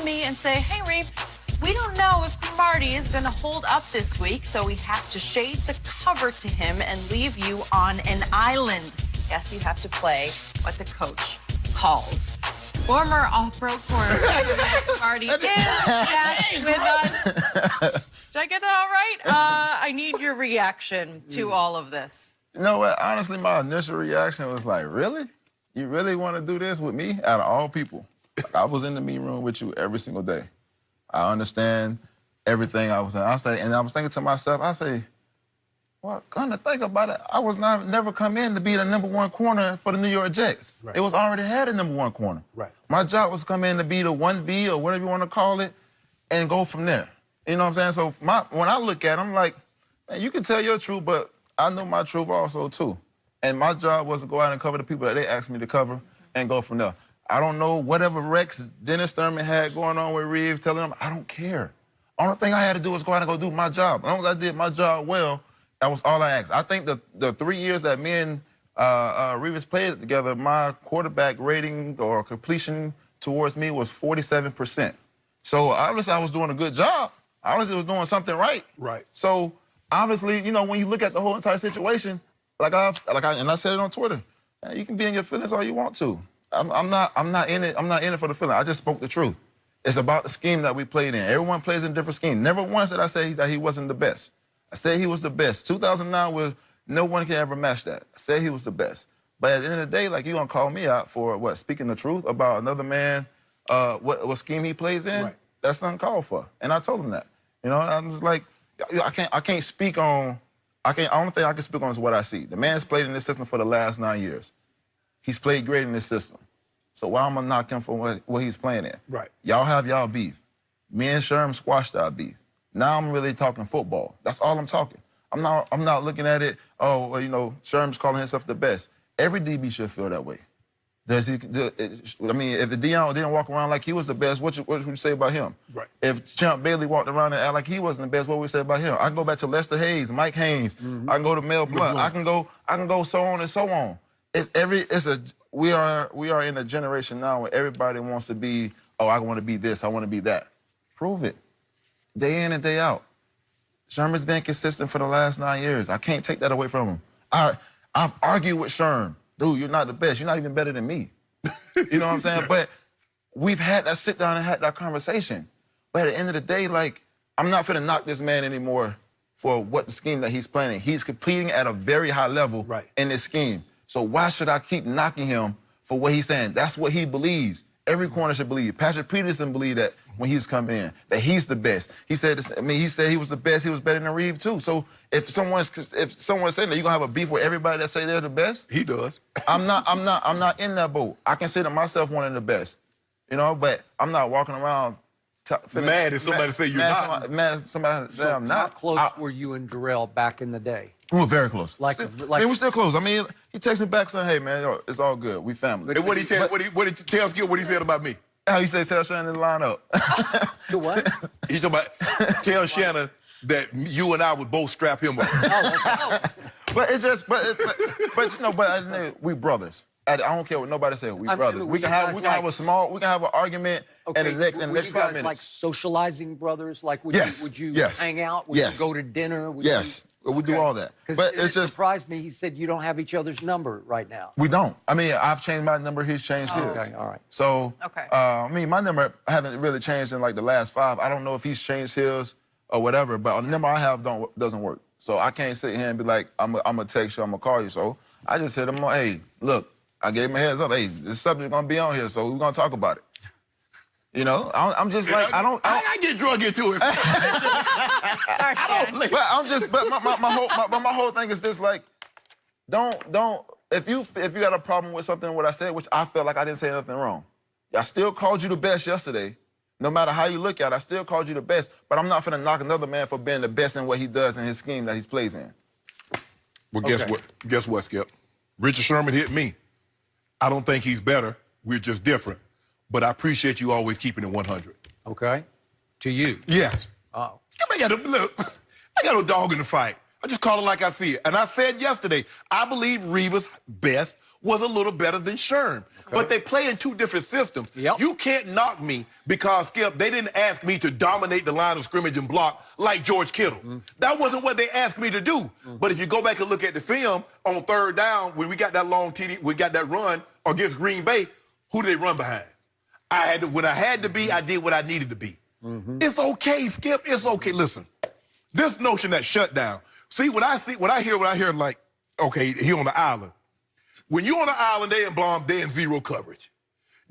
me and say, hey, Reeve, we don't know if Cromartie is going to hold up this week, so we have to shade the cover to him and leave you on an island. Yes, you have to play what the coach calls. Former All-Pro cornerback Cromartie is back with us. Did I get that all right? I need your reaction to all of this. You know what? Honestly, my initial reaction was like, really? You really want to do this with me out of all people? Like, I was in the meeting room with you every single day. I understand everything I was saying. And I was thinking to myself, I say, well, kind of think about it. I was never come in to be the #1 corner for the New York Jets. Right. It was already had a #1 corner. Right. My job was to come in to be the 1B or whatever you want to call it and go from there. You know what I'm saying? So when I look at it, I'm like, man, you can tell your truth, but I know my truth also, too. And my job was to go out and cover the people that they asked me to cover and go from there. I don't know whatever Rex, Dennis Thurman had going on with Reeves, telling him, I don't care. Only thing I had to do was go out and go do my job. As long as I did my job well, that was all I asked. I think the 3 years that me and Revis played together, my quarterback rating or completion towards me was 47%. So obviously I was doing a good job. Obviously I was doing something right. Right. So obviously, you know, when you look at the whole entire situation, and I said it on Twitter, you can be in your feelings all you want to. I'm not in it for the feeling. I just spoke the truth. It's about the scheme that we played in. Everyone plays in a different scheme. Never once did I say that he wasn't the best. I said he was the best. 2009 was, no one can ever match that. I said he was the best. But at the end of the day, like, you gonna call me out for what, speaking the truth about another man, what scheme he plays in? Right. That's uncalled for. And I told him that. You know, I'm just like, I can't speak on, the only thing I can speak on is what I see. The man's played in this system for the last 9 years. He's played great in this system. So why am I gonna knock him for what he's playing in? Right. Y'all have y'all beef. Me and Sherman squashed our beef. Now I'm really talking football. That's all I'm talking. I'm not looking at it, oh, well, you know, Sherman's calling himself the best. Every DB should feel that way. I mean, if the Dion didn't walk around like he was the best, what would you say about him? Right. If Champ Bailey walked around and act like he wasn't the best, what would we say about him? I can go back to Lester Hayes, Mike Haynes. I can go to Mel Blount. I can go so on and so on. We are in a generation now where everybody wants to be, oh, I want to be this, I want to be that. Prove it. Day in and day out. Sherman's been consistent for the last 9 years. I can't take that away from him. I've argued with Sherm. Dude, you're not the best. You're not even better than me. You know what I'm saying? But we've had that sit down and had that conversation. But at the end of the day, like, I'm not finna knock this man anymore for what the scheme that he's playing. He's competing at a very high level in this scheme. So why should I keep knocking him for what he's saying? That's what he believes. Every corner should believe. Patrick Peterson believed that when he was coming in, that he's the best. He said this, he said he was the best. He was better than Reeve too. So if someone's saying that, you gonna have a beef with everybody that say they're the best? He does. I'm not in that boat. I consider myself one of the best, you know. But I'm not walking around mad if somebody say you're not. Mad somebody say I'm not. How close were you and Darrelle back in the day? We were very close. Like, we're still close. I mean, he texted me back saying, "Hey, man, yo, it's all good. We family." And what did he tell Skip what he said about me? How he said, "Tell Shannon to line up." To what? He talking about tell Shannon that you and I would both strap him up. But it's just, we brothers. I don't care what nobody says. We brothers. We can have an argument in the next 5 minutes. Like socializing brothers? Like would you hang out? Would you go to dinner? We do all that. But it's just surprised me. He said you don't have each other's number right now. We don't. I mean, I've changed my number. He's changed his. Okay, all right. So, I mean, my number haven't really changed in like the last 5. I don't know if he's changed his or whatever. But the number I have doesn't work. So I can't sit here and be like, I'm gonna text you, I'm gonna call you. So I just hit him. Hey, look, I gave him a heads up. Hey, this subject gonna be on here, so we're gonna talk about it. You know, I'm just like, I get drunk into it. Sorry, but my whole thing is this, like, don't, if you got a problem with something what I said, which I felt like I didn't say nothing wrong. I still called you the best yesterday. No matter how you look at it, I still called you the best, but I'm not finna knock another man for being the best in what he does in his scheme that he plays in. Well, guess what, Skip? Richard Sherman hit me. I don't think he's better. We're just different. But I appreciate you always keeping it 100. Okay. To you? Yes. Oh. Skip, I got no dog in the fight. I just call it like I see it. And I said yesterday, I believe Revis' best was a little better than Sherm. Okay. But they play in two different systems. Yep. You can't knock me because, Skip, they didn't ask me to dominate the line of scrimmage and block like George Kittle. That wasn't what they asked me to do. But if you go back and look at the film on third down, when we got that long TD, we got that run against Green Bay, who did they run behind? When I had to be, I did what I needed to be. It's okay, Skip. It's okay. Listen, this notion that shutdown. See, when I hear like, okay, he on the island. When you on the island, they in zero coverage.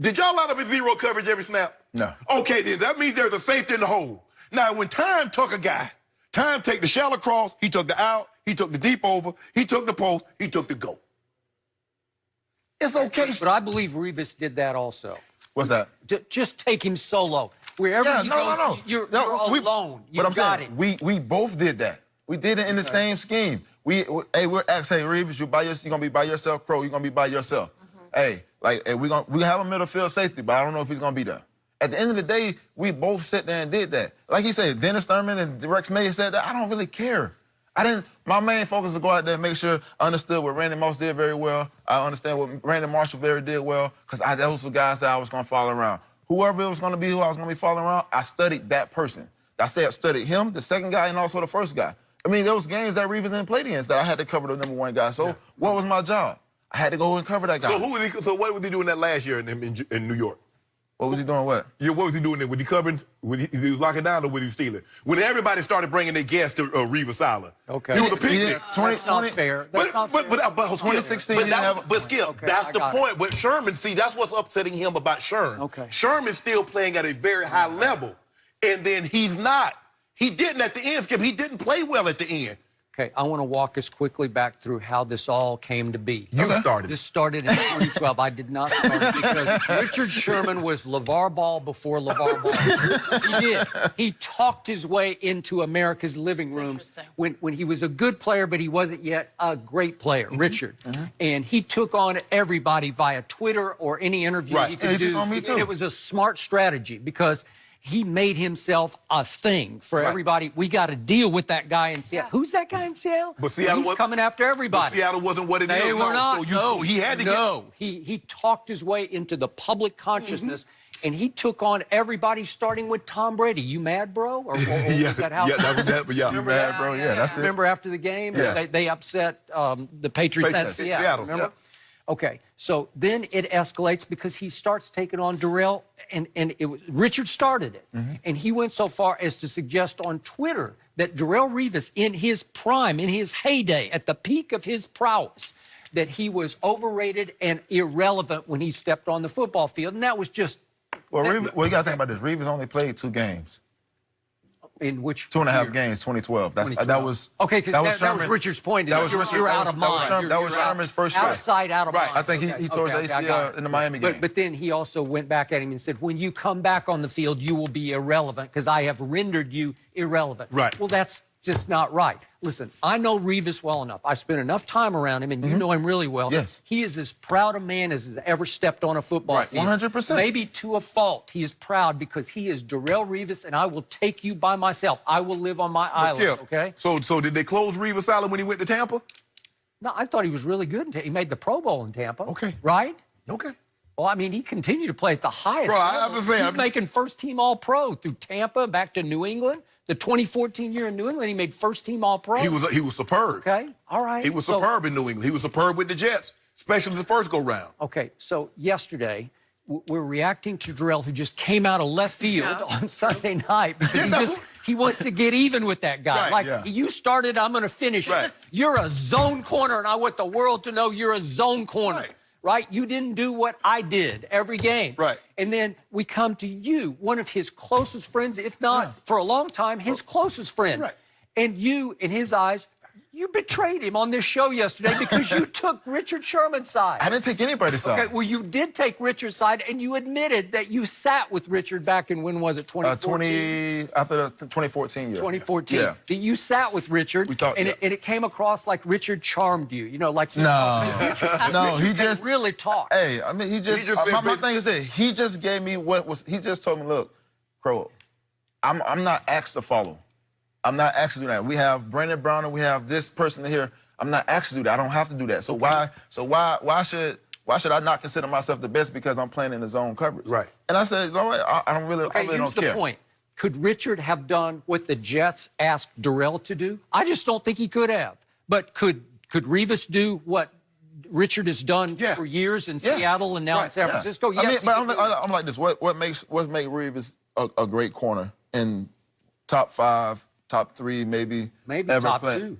Did y'all line up in zero coverage every snap? No. Okay, then that means there's a safety in the hole. Now, when Time took a guy, Time take the shallow cross, he took the out, he took the deep over, he took the post, he took the go. It's okay. But I believe Revis did that also. What's that? Just take him solo. Wherever he goes, you're alone. You got it. We both did that. We did it in the same scheme. We're asking, hey, Revis, you're gonna be by yourself, Crow. You're gonna be by yourself. Hey, we have a middle field safety, but I don't know if he's gonna be there. At the end of the day, we both sat there and did that. Like he said, Dennis Thurman and Rex May said that. I don't really care. My main focus is to go out there and make sure I understood what Randy Moss did very well. I understand what Randy Marshall did well, because those were the guys that I was gonna follow around. Whoever it was gonna be, who I was gonna be following around, I studied that person. I studied him, the second guy, and also the first guy. I mean, there was games that Revis didn't play against that I had to cover the number one guy. So what was my job? I had to go and cover that guy. So what was he doing that last year in New York? What was he doing? What? Yeah, what was he doing there? Was he covering? Was he locking down or was he stealing? When everybody started bringing their guests to Revis Island. Okay. He was a picnic. That's not fair. That's not fair. But 2016, but Skip, okay, that's the point. But Sherman, see, that's what's upsetting him about Sherman. Okay. Sherman's still playing at a very high level, and then he's not. He didn't at the end, Skip. He didn't play well at the end. Okay, I want to walk us quickly back through how this all came to be. You started. This started in 2012. I did not start it because Richard Sherman was LeVar Ball before LeVar Ball. He did. He talked his way into America's living rooms when he was a good player, but he wasn't yet a great player, Richard. And he took on everybody via Twitter or any interview he could do. Took on me too. And it was a smart strategy because he made himself a thing for everybody. We got to deal with that guy in Seattle. Who's that guy in Seattle? But Seattle was coming after everybody. But Seattle wasn't what it is. They were not. So he had to get. He talked his way into the public consciousness, and he took on everybody, starting with Tom Brady. You mad, bro? Or was that how? Yeah, that was that. But yeah, you mad, bro? Yeah, that's it. Remember after the game, they upset the Patriots at Seattle. Remember? Yeah. Okay, so then it escalates because he starts taking on Darrelle, and Richard started it. And he went so far as to suggest on Twitter that Darrelle Revis, in his prime, in his heyday, at the peak of his prowess, that he was overrated and irrelevant when he stepped on the football field. And that was just... Well, you got to think about this. Revis only played 2 games. In which 2.5 games, 2012. That was okay. Because that was Richard's point. You're out of mind. That was Sherman's first year. Outside, out of mind. I think he tore his ACL in the Miami game. But then he also went back at him and said, "When you come back on the field, you will be irrelevant because I have rendered you irrelevant." Right. Well, that's just not right. Listen, I know Revis well enough. I spent enough time around him, and you know him really well. Yes. He is as proud a man as has ever stepped on a football field. 100%. Maybe to a fault. He is proud because he is Darrelle Revis, and I will take you by myself. I will live on my island, okay? So did they close Revis Island when he went to Tampa? No, I thought he was really good. He made the Pro Bowl in Tampa. Okay. Right? Okay. Well, I mean, he continued to play at the highest level. I'm just saying. He's making first-team All-Pro through Tampa, back to New England. The 2014 year in New England, he made first-team All-Pro. He was superb. Okay, all right. He was superb in New England. He was superb with the Jets, especially the first go-round. Okay, so yesterday, we're reacting to Darrelle, who just came out of left field on Sunday night because he wants to get even with that guy. You started, I'm going to finish. Right. You're a zone corner, and I want the world to know you're a zone corner. Right? You didn't do what I did every game. Right. And then we come to you, one of his closest friends, if not for a long time, his closest friend. Right. And you, in his eyes, you betrayed him on this show yesterday because you took Richard Sherman's side. I didn't take anybody's side. Okay, well, you did take Richard's side, and you admitted that you sat with Richard back in, when was it, 2014? After the 2014 year. 2014. Yeah. That you sat with Richard, and it came across like Richard charmed you. You know, like he he just really talked. Hey, I mean, my thing is that he just gave me he just told me, look, Crow, I'm not asked to follow. I'm not asked to do that. We have Brandon Brown and we have this person here. I'm not asked to do that. I don't have to do that. So why should I not consider myself the best because I'm playing in the zone coverage? Right. And I said, Lord, I don't really, I really here's don't care. the point. Could Richard have done what the Jets asked Darrelle to do? I just don't think he could have. But could Revis do what Richard has done for years in Seattle and now in San Francisco? I mean, Yes, but I'm like this. What makes Revis a great corner in top 5, top 3, maybe ever top play, 2.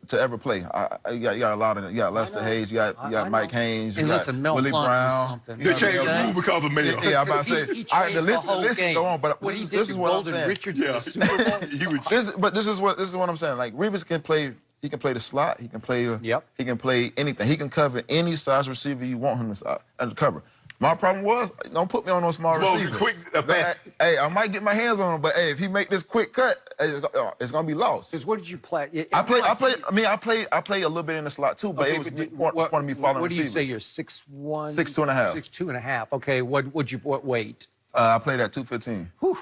to ever play. You got a lot of them. You got Lester Hayes. You got Mike Haynes. And You listen, got Mel Willie Blount Brown. something. They changed the rule because of Mel. Yeah, I'm about to say. He The changed list the whole game. go on, but What he this did is to what I'm Golden saying. Richards in the Super Bowl. This is what I'm saying. Like Revis can play. He can play the slot. He can play the. He can play anything. He can cover any size receiver you want him to cover. My problem was, don't put me on no small receiver. Quick, hey, I might get my hands on him, but hey, if he make this quick cut, it's gonna be lost. Because what did you play? I play a little bit in the slot too, but it was part of me following What do you receivers. say? You're 6'1"? 6'2.5". 6'2.5". Okay. What weight? I played at 215. Whew.